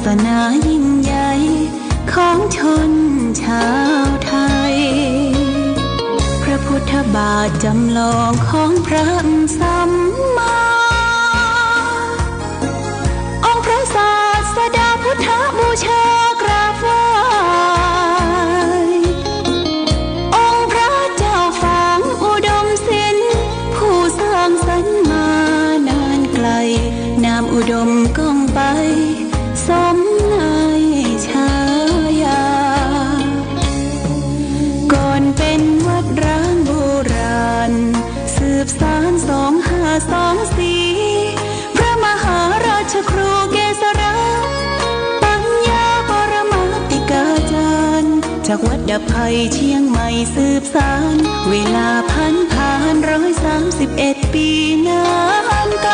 สนายิ่งใหญ่ของชนชาวไทยพระพุทธบาทจำลองของพระสัมมาองค์พระศาสดาพุทธบูชากราบไหว้องค์พระเจ้าฝางอุดมศิลป์ผู้สร้างสรรค์มานานไกลนามอุดมก้องไปสมในฉายาก่อนเป็นวัดร้างโบราณสืบสาน2524พระมหาราชครูเกษราปัญญาปรมาติกาจารย์จากวัดดับภัยเชียงใหม่สืบสานเวลาผ่าน131 ปีนานไกล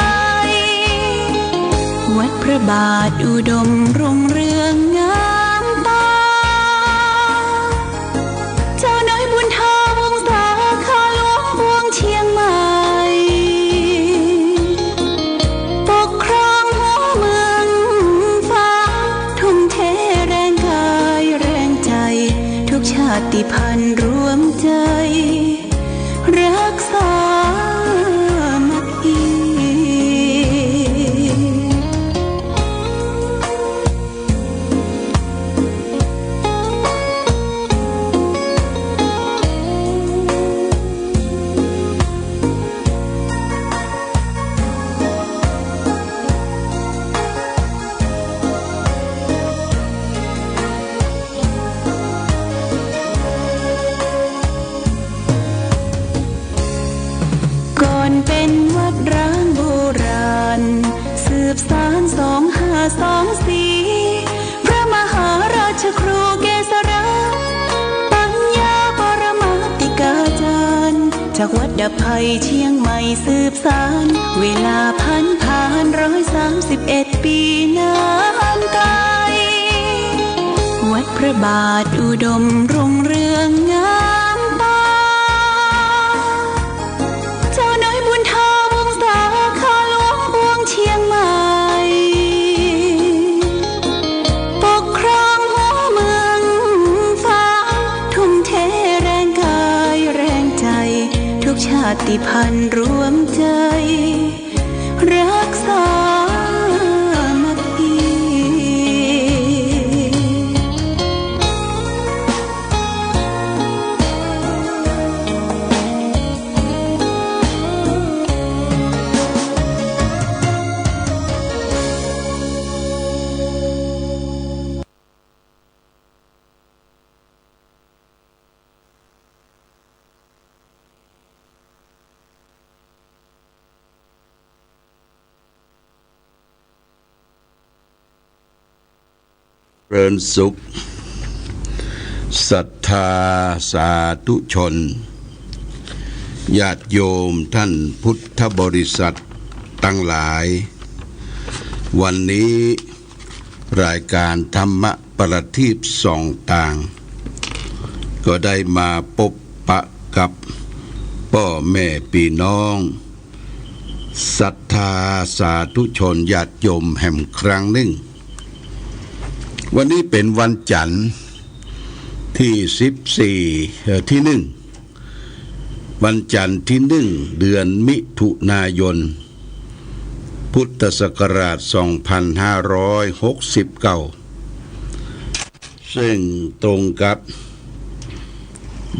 วัดพระบาทอุดมรุ่งเรืองงามตาเจ้าน้อยบุญธาวงศาข้าหลวงพวงเชียงใหม่ปกครองหัวเมืองฟ้าทุ่มเทแรงกายแรงใจทุกชาติพันธุ์รวมใจรักษามัคคีก่อนเป็นวัดร้างโบราณสืบสาน2524พระมหาราชครูเกษราปัญญาปรมาติกาจารย์จากวัดดับภัยเชียงใหม่สืบสานเวลาผ่าน131 ปีนานไกลวัดพระบาทอุดมรุ่งเรืองงามตาเจ้าน้อยบุญธาวงศาข้าหลวงพวงเชียงใหม่ปกครองหัวเมืองฟ้าทุ่มเทแรงกายแรงใจทุกชาติพันธุ์รวมใจรักษามัคคีเริญสุขศรัทธาสาธุชนญาติโยมท่านพุทธบริษัทตั้งหลายวันนี้รายการธรรมะประทีปส่องต่างก็ได้มาพบปะกับพ่อแม่พี่น้องศรัทธาสาธุชนญาติโยมแห่งครั้งหนึ่งวันนี้เป็นวันจันทร์ที่14ที่1วันจันทร์ที่1เดือนมิถุนายนพุทธศักราช2569ซึ่งตรงกับ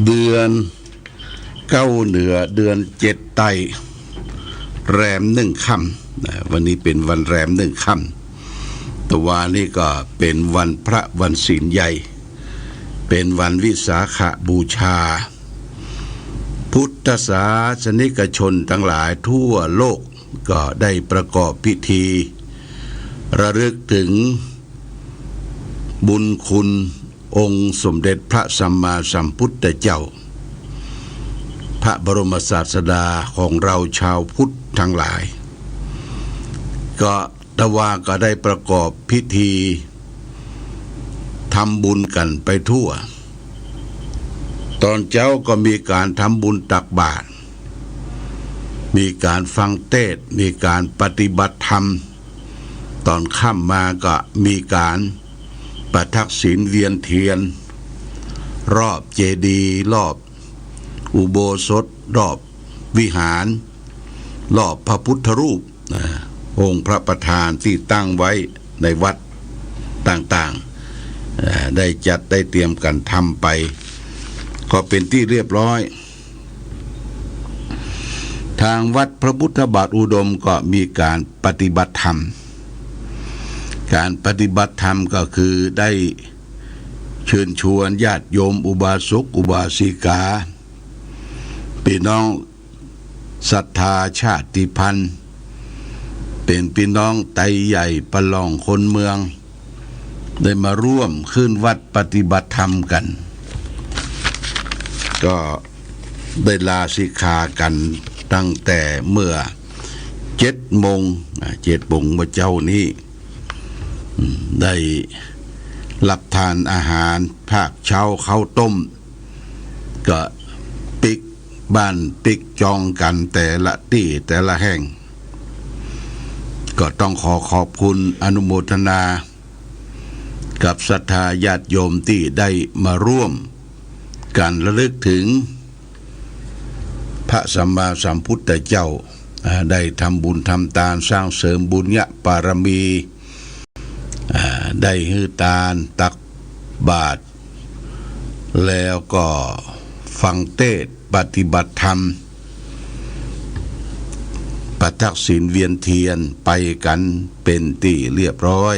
เดือน9เหนือเดือน7ใต้แรม1ค่ำวันนี้เป็นวันแรม1ค่ำตะวันนี้ก็เป็นวันพระวันศีลใหญ่เป็นวันวิสาขบูชาพุทธศาสนิกชนทั้งหลายทั่วโลกก็ได้ประกอบพิธีระลึกถึงบุญคุณองค์สมเด็จพระสัมมาสัมพุทธเจ้าพระบรมศาสดาของเราชาวพุทธทั้งหลายก็ตะวันก็ได้ประกอบพิธีทำบุญกันไปทั่วตอนเช้าก็มีการทำบุญตักบาตรมีการฟังเทศน์มีการปฏิบัติธรรม ตอนค่ำมาก็มีการประทักษิณเวียนเทียนรอบเจดีย์รอบอุโบสถรอบวิหารรอบพระพุทธรูปองค์พระประธานที่ตั้งไว้ในวัดต่างๆได้จัดได้เตรียมกันทำไปก็เป็นที่เรียบร้อยทางวัดพระพุทธบาทอุดมก็มีการปฏิบัติธรรมการปฏิบัติธรรมก็คือได้เชิญชวนญาติโยมอุบาสกอุบาสิกาพี่น้องศรัทธาชาติพันธุ์เป็นพี่น้องไตใหญ่ประลองคนเมืองได้มาร่วมขึ้นวัดปฏิบัติธรรมกันก็ได้ลาสิกขากันตั้งแต่เมื่อ7 โมงเมื่อเจ้านี้ได้รับทานอาหารภาคเช้าข้าวต้มก็ปิกบ้านปิกจองกันแต่ละที่แต่ละแห่งก็ต้องขอบคุณอนุโมทนากับศรัทธาญาติโยมที่ได้มาร่วมกันระลึกถึงพระสัมมาสัมพุทธเจ้าได้ทำบุญทำทานสร้างเสริมบุญญาบารมีได้ฮือทานตักบาตรแล้วก็ฟังเทศน์ปฏิบัติธรรมประทักษิณเวียนเทียนไปกันเป็นที่เรียบร้อย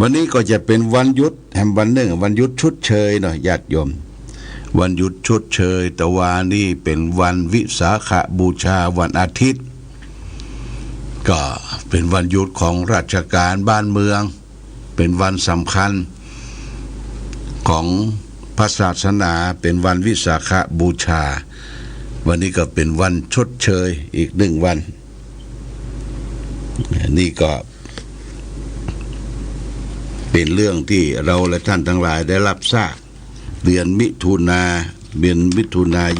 วันนี้ก็จะเป็นวันหยุดแห่งวันหนึ่งวันหยุดชดเชยหน่อยญาติโยมวันหยุดชดเชยแต่ว่านี่เป็นวันวิสาขบูชาวันอาทิตย์ก็เป็นวันหยุดของราชการบ้านเมืองเป็นวันสำคัญของพระศาสนาเป็นวันวิสาขบูชาวันนี้ก็เป็นวันชดเชยอีก1 วันนี่ก็เป็นเรื่องที่เราและท่านทั้งหลายได้รับทราบเดือนมิถุนา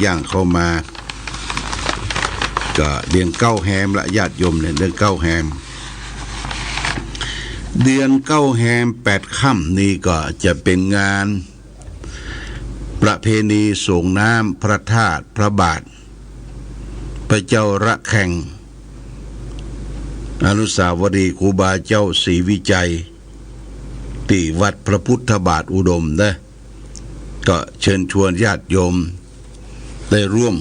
ย่างเข้ามาก็เดือนเก้าแฮมละญาติโยมเนี่ยเดือนเก้าแฮมเดือนเก้าแฮม8 ค่ำนี่ก็จะเป็นงานประเพณีส่งน้ำพระธาตุพระบาทพระเจ้าระแข่งอนุสาวรีย์ครูบาเจ้าศรีวิจัยที่วัดพระพุทธบาทอุดมนะก็เชิญชวนญาติโยมได้ร่วม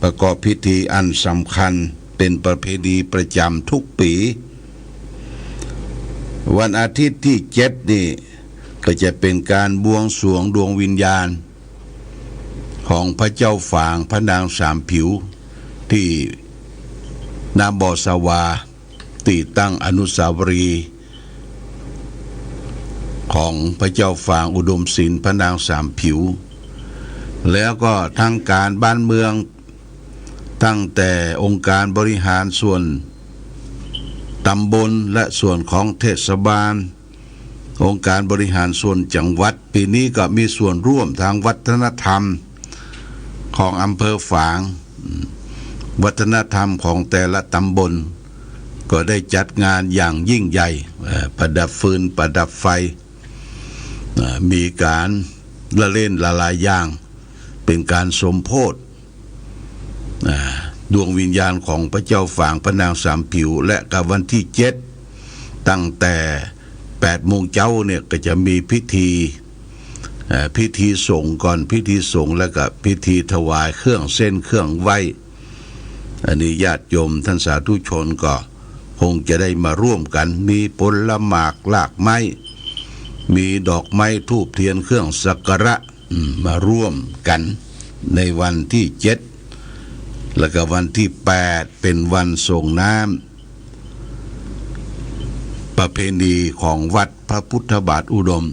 ประกอบพิธีอันสำคัญเป็นประเพณีประจำทุกปีวันอาทิตย์ที่7นี่ก็จะเป็นการบวงสรวงดวงวิญญาณของพระเจ้าฝางพระนางสามผิวที่นาบอสวาที่ตั้งอนุสาวรีย์ของพระเจ้าฝางอุดมศิลป์พระนางสามผิวแล้วก็ทางการบ้านเมืองตั้งแต่องค์การบริหารส่วนตำบลและส่วนของเทศบาลองค์การบริหารส่วนจังหวัดปีนี้ก็มีส่วนร่วมทางวัฒนธรรมของอำเภอฝางวัฒนธรรมของแต่ละตำบลก็ได้จัดงานอย่างยิ่งใหญ่ประดับฟืนประดับไฟมีการละเล่นละลายอย่างเป็นการสมโภชดวงวิญญาณของพระเจ้าฝางพระนางสามผิวและกับวันที่7ตั้งแต่8 โมงเช้าเนี่ยก็จะมีพิธีส่งก่อนพิธีส่งแล้วก็พิธีถวายเครื่องเส้นเครื่องไหว้อันนี้ญาติโยมท่านสาธุชนก็คงจะได้มาร่วมกันมีผลหมากหลากไม้มีดอกไม้ธูปเทียนเครื่องสักการะมาร่วมกันในวันที่7แล้วก็วันที่8เป็นวันส่งน้ำประเพณีของวัดพระพุทธบาทอุดม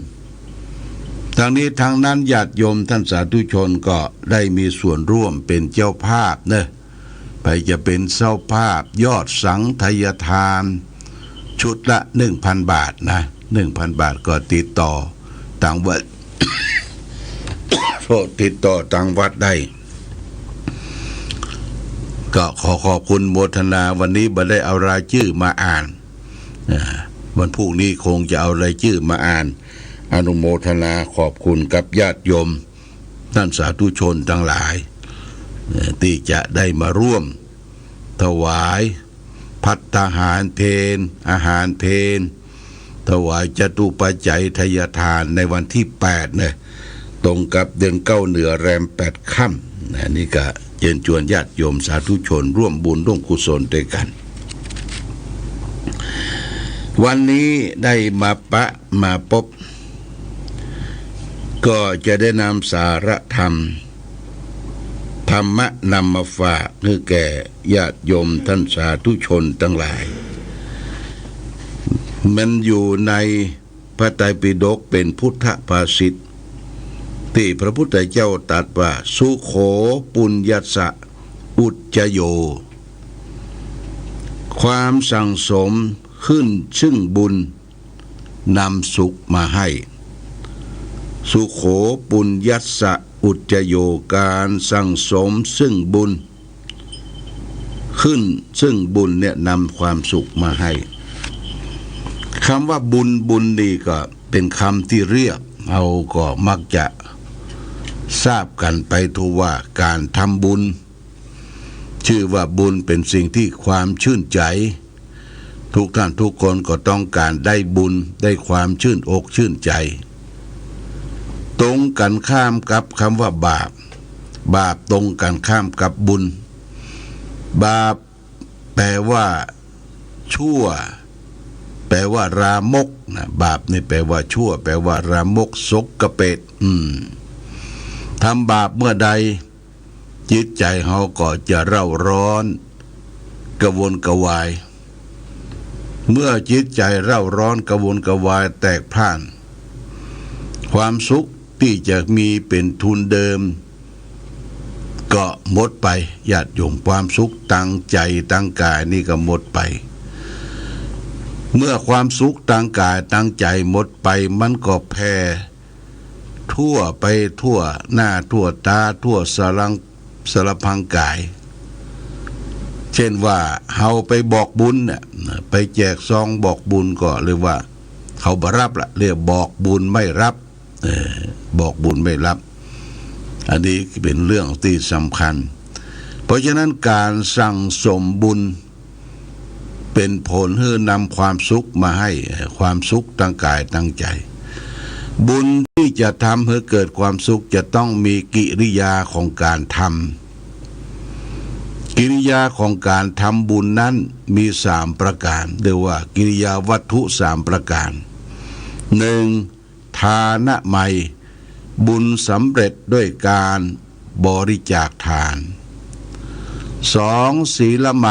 ทั้งนี้ทั้งนั้นญาติโยมท่านสาธุชนก็ได้มีส่วนร่วมเป็นเจ้าภาพเนอะไปจะเป็นเจ้าภาพยอดสังฆทานชุดละ 1,000 บาทนะ 1,000 บาทก็ติดต่อต่างวัด ติดต่อต่างวัดได้ก็ขอขอบคุณโมทนาวันนี้บ่ได้เอารายชื่อมาอ่าน วันพรุ่งนี้คงจะเอารายชื่อมาอ่านอนุโมทนาขอบคุณกับญาติโยมท่านสาธุชนทั้งหลายที่จะได้มาร่วมถวายภัตตาหารเพลอาหารเพลถวายจตุปัจจัยทายทานในวันที่8เนี่ยตรงกับเดือน9เหนือแรม8ค่ำนี่ก็เชิญชวนญาติโยมสาธุชนร่วมบุญร่วมกุศลด้วยกันวันนี้ได้มาพบก็จะได้นำสาระธรรมะนำมาฝากให้แก่ญาติโยมท่านสาธุชนทั้งหลายมันอยู่ในพระไตรปิฎกเป็นพุทธภาษิตที่พระพุทธเจ้าตรัสว่าสุโขปุญญัสสะอุจจโยความสั่งสมขึ้นซึ่งบุญนำสุขมาให้สุโขปุญญัสสะอุจจโยการสั่งสมซึ่งบุญขึ้นซึ่งบุญเนี่ยนำความสุขมาให้คำว่าบุญนี่ก็เป็นคำที่เรียกเราก็มักจะทราบกันไปทุกว่าการทำบุญชื่อว่าบุญเป็นสิ่งที่ความชื่นใจทุกท่านทุกคนก็ต้องการได้บุญได้ความชื่นอกชื่นใจตรงกันข้ามกับคำว่าบาปตรงกันข้ามกับบุญบาปแปลว่าชั่วแปลว่ารามกนะบาปนี่แปลว่าชั่วแปลว่ารามกสกเปรตทำบาปเมื่อใดจิตใจเขาก็จะเร่าร้อนกระวนกระวายเมื่อจิตใจเร่าร้อนกระวนกระวายแตกพล่านความสุขที่จะมีเป็นทุนเดิมก็หมดไปญาติโยมความสุขตั้งใจตั้งกายนี่ก็หมดไปเมื่อความสุขตั้งกายตั้งใจหมดไปมันก็แผ่ทั่วไปทั่วหน้าทั่วตาทั่วสารพังกายเช่นว่าเฮาไปบอกบุญเนี่ยไปแจกซองบอกบุญก็เรียกว่าเขาบ่รับละเรียกบอกบุญไม่รับบอกบุญไม่รับอันนี้เป็นเรื่องที่สำคัญเพราะฉะนั้นการสั่งสมบุญเป็นผลให้นำความสุขมาให้ความสุขตั้งกายตั้งใจบุญที่จะทำให้เกิดความสุขจะต้องมีกิริยาของการทำกิริยาของการทำบุญนั้นมี3ประการเรียกว่ากิริยาวัตถุ3ประการ 1. ทานะไมบุญสำเร็จด้วยการบริจาคทาน 2. ศีลไม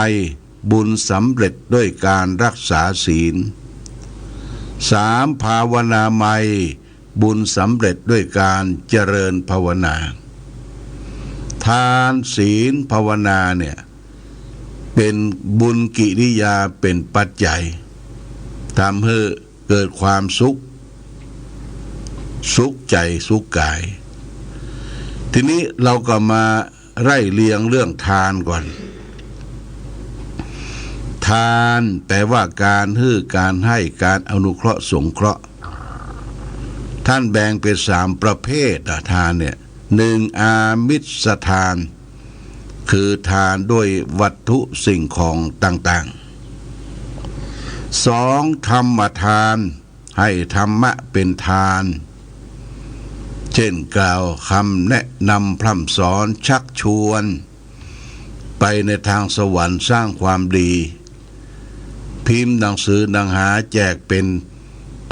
บุญสำเร็จด้วยการรักษาศีล 3. ภาวนาไมบุญสำเร็จด้วยการเจริญภาวนาทานศีลภาวนาเนี่ยเป็นบุญกิริยาเป็นปัจจัยทำให้เกิดความสุขใจสุขกายทีนี้เราก็มาไล่เรียงเรื่องทานก่อนทานแปลว่าการการให้การอนุเคราะห์สงเคราะห์ท่านแบ่งเป็น3ประเภททานเนี่ย 1. อามิสทานคือทานด้วยวัตถุสิ่งของต่างๆ 2. ธรรมทานให้ธรรมะเป็นทานเช่นกล่าวคำแนะนำพร่ำสอนชักชวนไปในทางสวรรค์สร้างความดีพิมพ์หนังสือหนังหาแจกเป็น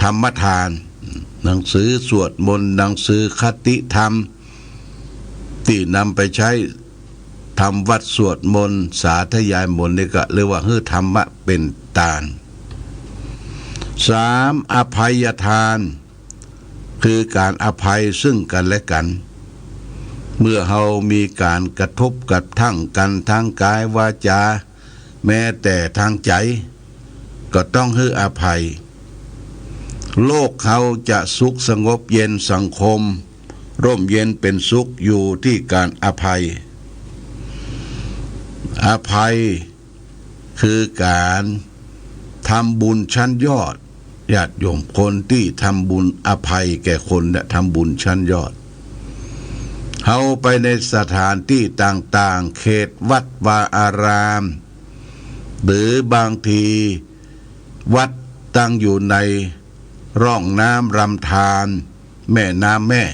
ธรรมทานหนังสือสวดมนต์หนังสือคติธรรมที่นำไปใช้ทำวัดสวดมนต์สาธยายมนต์นี่ก็เรียกว่าธรรมะเป็นทาน 3. อภัยทานคือการอภัยซึ่งกันและกันเมื่อเรามีการกระทบกระทั่งกันทางกายวาจาแม้แต่ทางใจก็ต้องให้อภัยโลกเขาจะสุขสงบเย็นสังคมร่มเย็นเป็นสุขอยู่ที่การอภัยคือการ ทำบุญชั้นยอดญาติโยมคนที่ทำบุญอภัยแก่คนเนี่ยทำบุญชั้นยอดเขาไปในสถานที่ต่างๆเขตวัดวาอารามหรือบางทีวัดตั้งอยู่ในร่องน้ำรำธารแม่น้ำแม่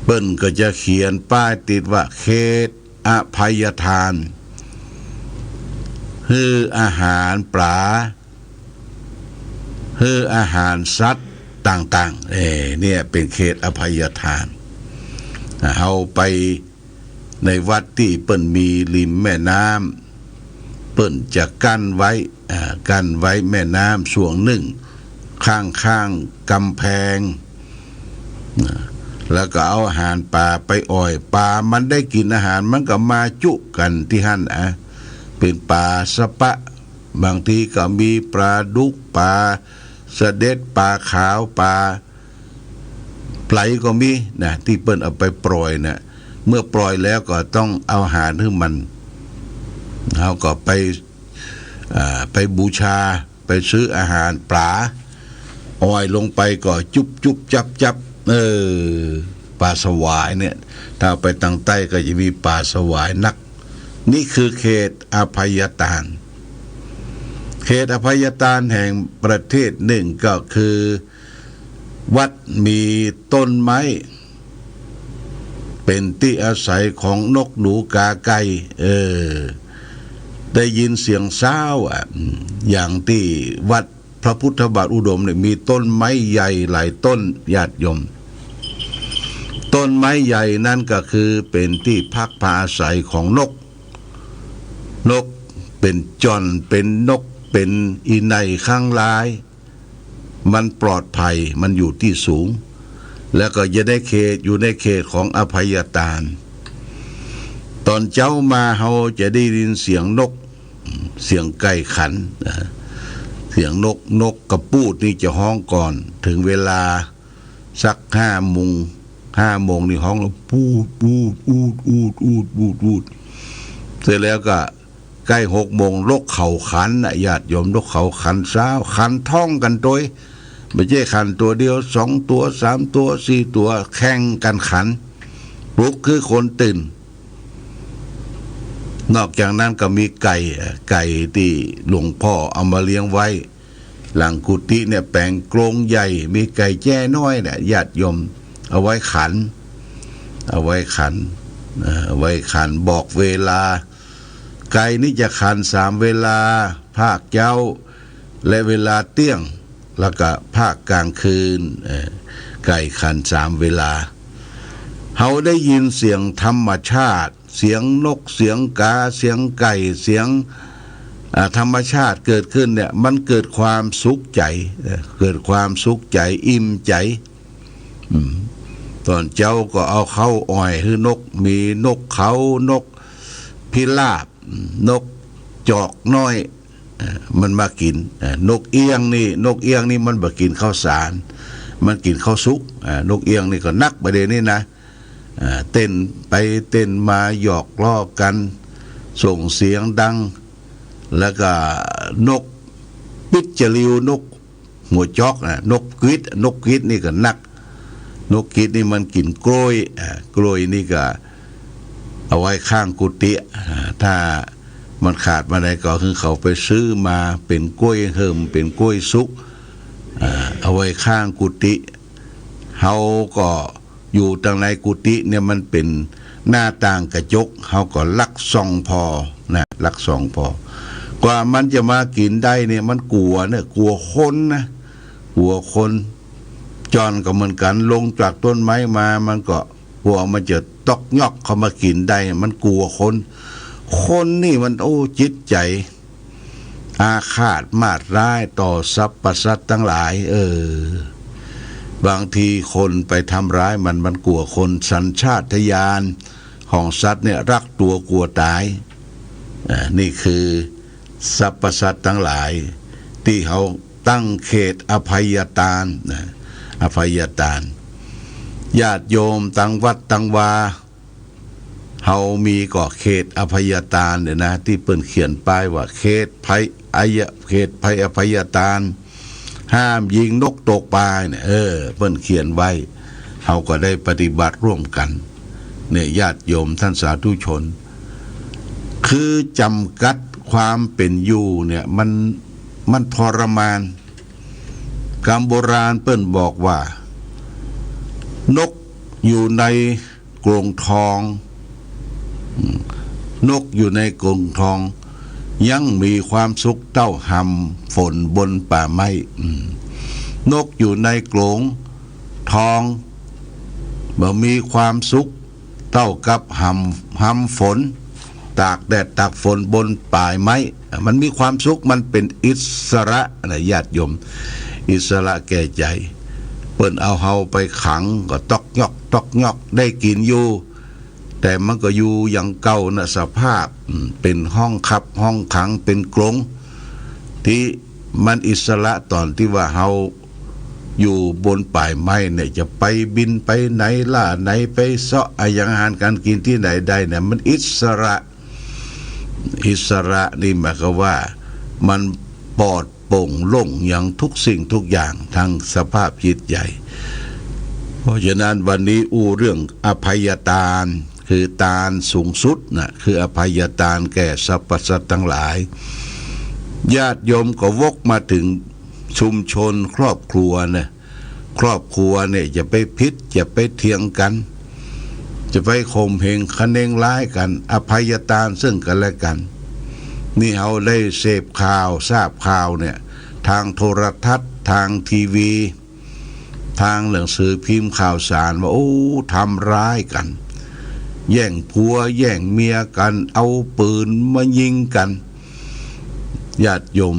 เปิ้นก็จะเขียนป้ายติดว่าเขตอภัยทานฮืออาหารปลาฮืออาหารสัตว์ต่างๆเนี่ยเป็นเขตอภัยทานเอาไปในวัดที่เปิ้นมีริมแม่น้ำเปิ้นจะกั้นไว้แม่น้ำส่วนหนึ่งข้างกำแพงแล้วก็เอาอาหารปลาไปอ่อยปลามันได้กินอาหารมันก็มาจุกันที่หั่นเป็นปลาสะปะบางทีก็มีปลาดุกปลาเสด็จปลาขาวปลาไหลก็มีนะที่เปิ้นเอาไปปล่อยนะเมื่อปล่อยแล้วก็ต้องเอาอาหารให้มันเขาก็ไปบูชาไปซื้ออาหารปลาอ่อยลงไปก็จุบจับปลาสวายเนี่ยถ้าไปทางใต้ก็จะมีปลาสวายนักนี่คือเขตอภัยทานเขตอภัยทานแห่งประเทศหนึ่งก็คือวัดมีต้นไม้เป็นที่อาศัยของนกหนูกาไก่ได้ยินเสียงซ้าวอย่างที่วัดพระพุทธบาทอุดมเนี่ยมีต้นไม้ใหญ่หลายต้นญาติโยมต้นไม้ใหญ่นั่นก็คือเป็นที่พักพาอาศัยของนกเป็นจอนเป็นนกเป็นอีไนข้างลายมันปลอดภัยมันอยู่ที่สูงแล้วก็จะได้เขตอยู่ในเขตของอภัยทานตอนเจ้ามาเฮาจะได้ยินเสียงนกเสียงไก่ขันเสียงนกกระปูดนี่จะฮ้องก่อนถึงเวลาสัก5 โมงนี่ฮ้องแล้วปูดเสร็จแล้วก็ใกล้6 โมงนกเขาขันญาติโยมนกเขาขันเช้าขันท่องกันโดยไม่ใช่ขันตัวเดียว2 ตัว3 ตัว4 ตัวแข่งกันขันปลุกคือคนตื่นนอกจากนั้นก็มีไก่ที่หลวงพ่อเอามาเลี้ยงไว้หลังกุฏิเนี่ยแปลงกรงใหญ่มีไก่แจ้น้อยเนี่ยญาติโยมเอาไว้ขันบอกเวลาไก่นี่จะขัน3 เวลาภาคเช้าและเวลาเที่ยงแล้วก็ภาคกลางคืนไก่ขัน3 เวลาเขาได้ยินเสียงธรรมชาติเสียงนกเสียงกาเสียงไก่เสียงธรรมชาติเกิดขึ้นเนี่ยมันเกิดความสุขใจอิ่มใจตอนเจ้าก็เอาเข้าอ่อยคือนกมีนกเขานกพิราบนกจอกน้อยมันมากินนกเอียงนี่มันบ่กินข้าวสารมันกินข้าวสุกนกเอียงนี่ก็นักประเด็นนี้นะเต้นไปเต้นมาหยอกล้อกันส่งเสียงดังแล้วก็นกปิดจริวนกหัวจอกนกกวิดนี่ก็นักนกกวิดนี่มันกินกล้วยนี่ก็เอาไว้ข้างกุฏิถ้ามันขาดมาไหนก็คือเขาไปซื้อมาเป็นกล้วยเหิมเป็นกล้วยสุกเอาไว้ข้างกุฏิเฮาก็อยู่ทางในกุฏิเนี่ยมันเป็นหน้าต่างกระจกเฮาก็ลักส่องพอกว่ามันจะมากินได้เนี่ยมันกลัวคนกลัวคนจอนก็เหมือนกันลงจากต้นไม้มามันก็กลัวมันจะตอกยอกเข้ามากินได้มันกลัวคนนี่มันจิตใจอาฆาตมาดร้ายต่อสรรพสัตว์ทั้งหลายบางทีคนไปทำร้ายมันกลัวคนสัญชาตญาณของสัตว์เนี่ยรักตัวกลัวตายนี่คือสรรพสัตว์ทั้งหลายที่เขาตั้งเขตอภัยทานอภัยทานญาติโยมตั้งวัดตั้งวาเฮามีก็เขตอภัยทานเนี่ยนะที่เปิ้นเขียนป้ายว่าเขต เขตภัยอภัยทานห้ามยิงนกตกปลาเนี่ยเพิ่นเขียนไว้เราก็ได้ปฏิบัติร่วมกันเนี่ยญาติโยมท่านสาธุชนคือจำกัดความเป็นอยู่เนี่ยมันทรมานคำโบราณเปิ้นบอกว่านกอยู่ในกรงทองนกอยู่ในกรงทองยังมีความสุขเต้าหำฝนบนป่าไม้นกอยู่ในกรงทองบ่มีความสุขเท่ากับหำฝนตากแดดตากฝนบนป่าไม้มันมีความสุขมันเป็นอิสระนะญาติโยมอิสระแก่ใจเปิ้นเอาเฮาไปขังก็ตอกยอกได้กินอยู่แต่มันก็อยู่อย่างเก่านะสภาพเป็นห้องคับห้องขังเป็นกรงที่มันอิสระตอนที่ว่าเฮาอยู่บนป่ายไม้เนี่ยจะไปบินไปไหนล่าไหนไปเสาะอาหารการกินที่ไหนได้เนี่ยมันอิสระนี่หมายความว่ามันปลอดโปร่งโล่งอย่างทุกสิ่งทุกอย่างทางสภาพจิตใจเพราะฉะนั้นวันนี้เรื่องอภัยทานคือทานสูงสุดนะคืออภัยทานแก่สรรพสัตว์ทั้งหลายญาติโยมก็วกมาถึงชุมชนครอบครัวเนี่ยครอบครัวเนี่ยจะไปพิษจะไปเถียงกันจะไปข่มเหงคะเนงร้ายกันอภัยทานซึ่งกันและกันนี่เราได้เสพข่าวทราบข่าวเนี่ยทางโทรทัศน์ทางทีวีทางหนังสือพิมพ์ข่าวสารว่าทำร้ายกันแย่งผัวแย่งเมียกันเอาปืนมายิงกันญาติโยม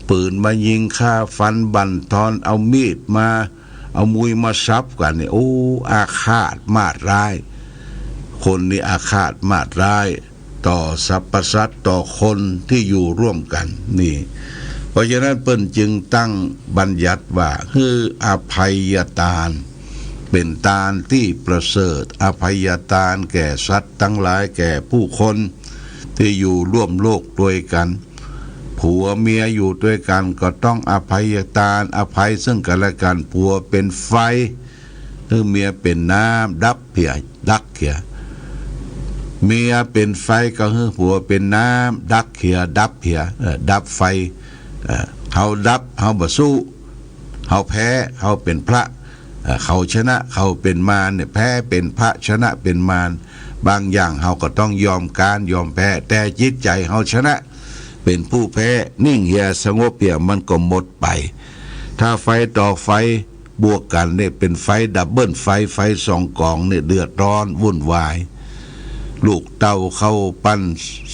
ปืนมายิงฆ่าฟันบั่นทอนเอามีดมาเอามุยมาซับกันเนี่ยอาฆาตมาดร้ายคนนี้อาฆาตมาดร้ายต่อสรรพสัตว์ต่อคนที่อยู่ร่วมกันนี่เพราะฉะนั้นเปิ้นจึงตั้งบัญญัติว่าคืออภัยทานเป็นทานที่ประเสริฐอภัยทานแก่สัตว์ทั้งหลายแก่ผู้คนที่อยู่ร่วมโลกด้วยกันผัวเมียอยู่ด้วยกันก็ต้องอภัยทานอภัยซึ่งกันและกันผัวเป็นไฟหรือเมียเป็นน้ำดักเขียเมียเป็นไฟก็คือผัวเป็นน้ำดับเขียดับไฟเฮาดับเฮาบ่สู้เฮาแพ้เฮาเป็นพระเขาชนะเขาเป็นมารเนี่ยแพ้เป็นพระชนะเป็นมารบางอย่างเฮาก็ต้องยอมการยอมแพ้แต่จิตใจเฮาชนะเป็นผู้แพ้นิ่งเหียสงบเหียมันก็หมดไปถ้าไฟต่อไฟบวกกันเนี่ยเป็นไฟดับเบิลไฟสองกองเนี่ยเดือดร้อนวุ่นวายลูกเต้าเข้าปั้น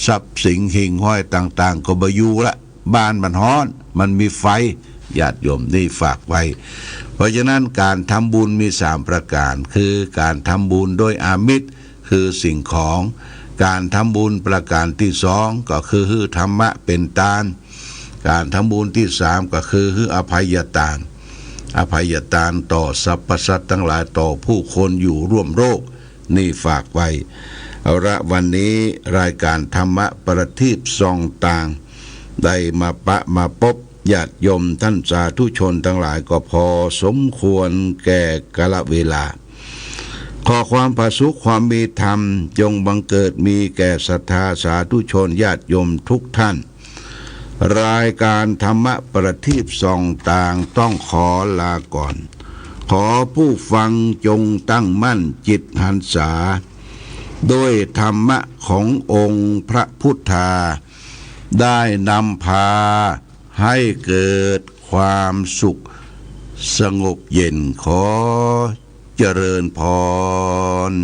ทรัพย์สินหิ่งห้อยต่างๆก็บ่อยู่ละบ้านมันฮ้อนมันมีไฟญาติโยมนี่ฝากไว้เพราะฉะนั้นการทำบุญมี3ประการคือการทำบุญโดยอามิตรคือสิ่งของการทำบุญประการที่2ก็คือธรรมะเป็นทานการทำบุญที่3ก็คืออภัยทานต่อสรรพสัตว์ทั้งหลายต่อผู้คนอยู่ร่วมโลกนี่ฝากไว้เอาละวันนี้รายการธรรมะประทีปส่องต่างได้มาพบญาติโยมท่านสาธุชนทั้งหลายก็พอสมควรแก่กาลเวลาขอความผาสุขความมีธรรมจงบังเกิดมีแก่ศรัทธาสาธุชนญาติโยมทุกท่านรายการธรรมะประทีปส่องต่างต้องขอลาก่อนขอผู้ฟังจงตั้งมั่นจิตหันษาด้วยธรรมะขององค์พระพุทธาได้นำพาให้เกิดความสุขสงบเย็นขอเจริญพร